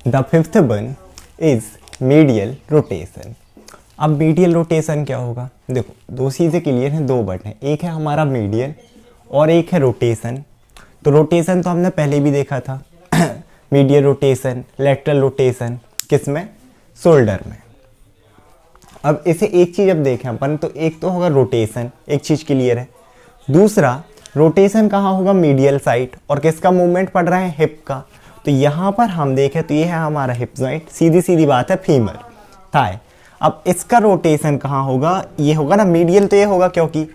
The fifth one is medial rotation. अब medial rotation क्या होगा? देखो दो चीज़ें क्लियर हैं, दो वर्ड हैं, एक है हमारा मीडियल और एक है रोटेशन। तो रोटेशन तो हमने पहले भी देखा था मीडियल रोटेशन, लेटरल रोटेशन, किसमें? शोल्डर में। अब इसे एक चीज़ अब देखें अपन, तो एक तो होगा रोटेशन, एक चीज़ क्लियर है। दूसरा रोटेशन कहाँ होगा? मीडियल साइड, और किसका मूवमेंट पड़ रहा है? हिप का। तो यहाँ पर हम देखें तो ये है हमारा हिप जॉइंट, सीधी सीधी बात है, फीमर थाई। अब इसका रोटेशन कहाँ होगा? ये होगा ना मीडियल, तो ये होगा क्योंकि,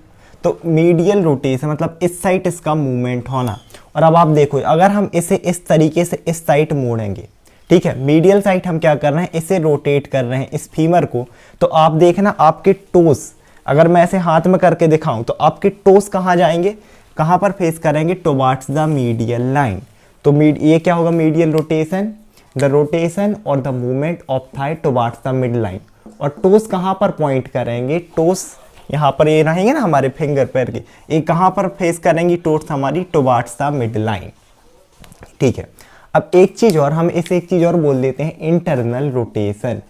तो मीडियल रोटेशन मतलब इस साइड इसका मूवमेंट होना। और अब आप देखो अगर हम इसे इस तरीके से इस साइड मोड़ेंगे, ठीक है, मीडियल साइड हम क्या कर रहे हैं? इसे रोटेट कर रहे हैं इस फीमर को। तो आप देखना आपके टोस, अगर मैं ऐसे हाथ में करके दिखाऊं तो आपके टोस कहाँ जाएंगे? कहाँ पर फेस करेंगे? Towards the medial line. तो ये क्या होगा? मीडियल रोटेशन, द रोटेशन और the movement of thigh towards the mid line. और टोस कहाँ पर पॉइंट करेंगे? टोस यहाँ पर ये रहेंगे ना हमारे फिंगर पैर के, ये कहाँ पर फेस करेंगी? टोस हमारी टुवर्ड्स द मिड लाइन, ठीक है। अब एक चीज़ और, हम इसे एक चीज़ और बोल देते हैं इंटरनल रोटेशन।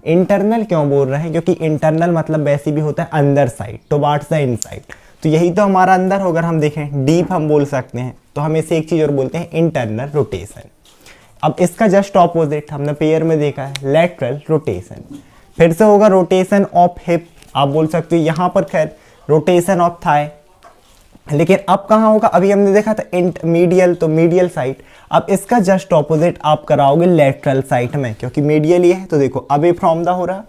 इंटरनल क्यों बोल रहे हैं? क्योंकि इंटरनल मतलब वैसे भी होता है अंदर साइड, टुवर्ड्स द इनसाइड। तो यही तो हमारा अंदर होगा, हम देखें डीप हम बोल सकते हैं, तो हम इसे एक चीज़ और बोलते हैं इंटरनल रोटेशन। अब इसका जस्ट ऑपोजिट हमने पेयर में देखा है, लेटरल रोटेशन। फिर से होगा रोटेशन ऑफ हिप, आप बोल सकते हो यहाँ पर खैर रोटेशन ऑफ थाई। लेकिन अब कहाँ होगा? अभी हमने देखा था मीडियल, तो मीडियल साइड। अब इसका जस्ट ऑपोजिट आप कराओगे लेटरल साइड में, क्योंकि मीडियल ये है। तो देखो अवे फ्रॉम द हो रहा,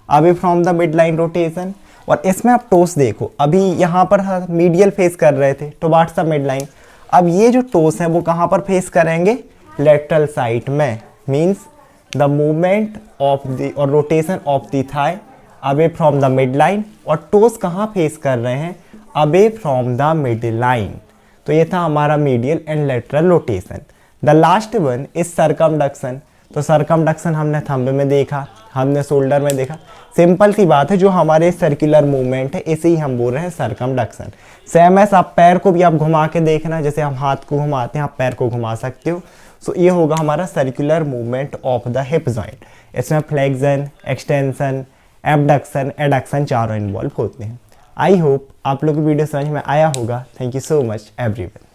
away from the mid line rotation. और इसमें आप टोस देखो, अभी यहाँ पर मीडियल फेस कर रहे थे टुवर्ड्स द मिड लाइन। अब ये जो टोस है वो कहाँ पर फेस करेंगे? लेटरल साइड में। Means the movement of the और rotation of the thigh away from the mid line, और टोस कहाँ फेस कर रहे हैं? Away from the mid line. तो ये था हमारा medial and lateral rotation. The last one is circumduction. तो सर्कमडक्शन हमने थंब में देखा, हमने शोल्डर में देखा। सिंपल सी बात है, जो हमारे सर्कुलर मूवमेंट है इसे ही हम बोल रहे हैं सर्कमडक्शन। सेम एस आप पैर को भी आप घुमा के देखना, जैसे हम हाथ को घुमाते हैं आप पैर को घुमा सकते हो। सो ये होगा हमारा circular movement of the hip joint. इसमें फ्लेक्शन, एक्सटेंशन, एबडक्शन, एडक्शन चारों इन्वॉल्व होते हैं। आई होप आप लोग को वीडियो समझ में आया होगा। Thank you so much everyone.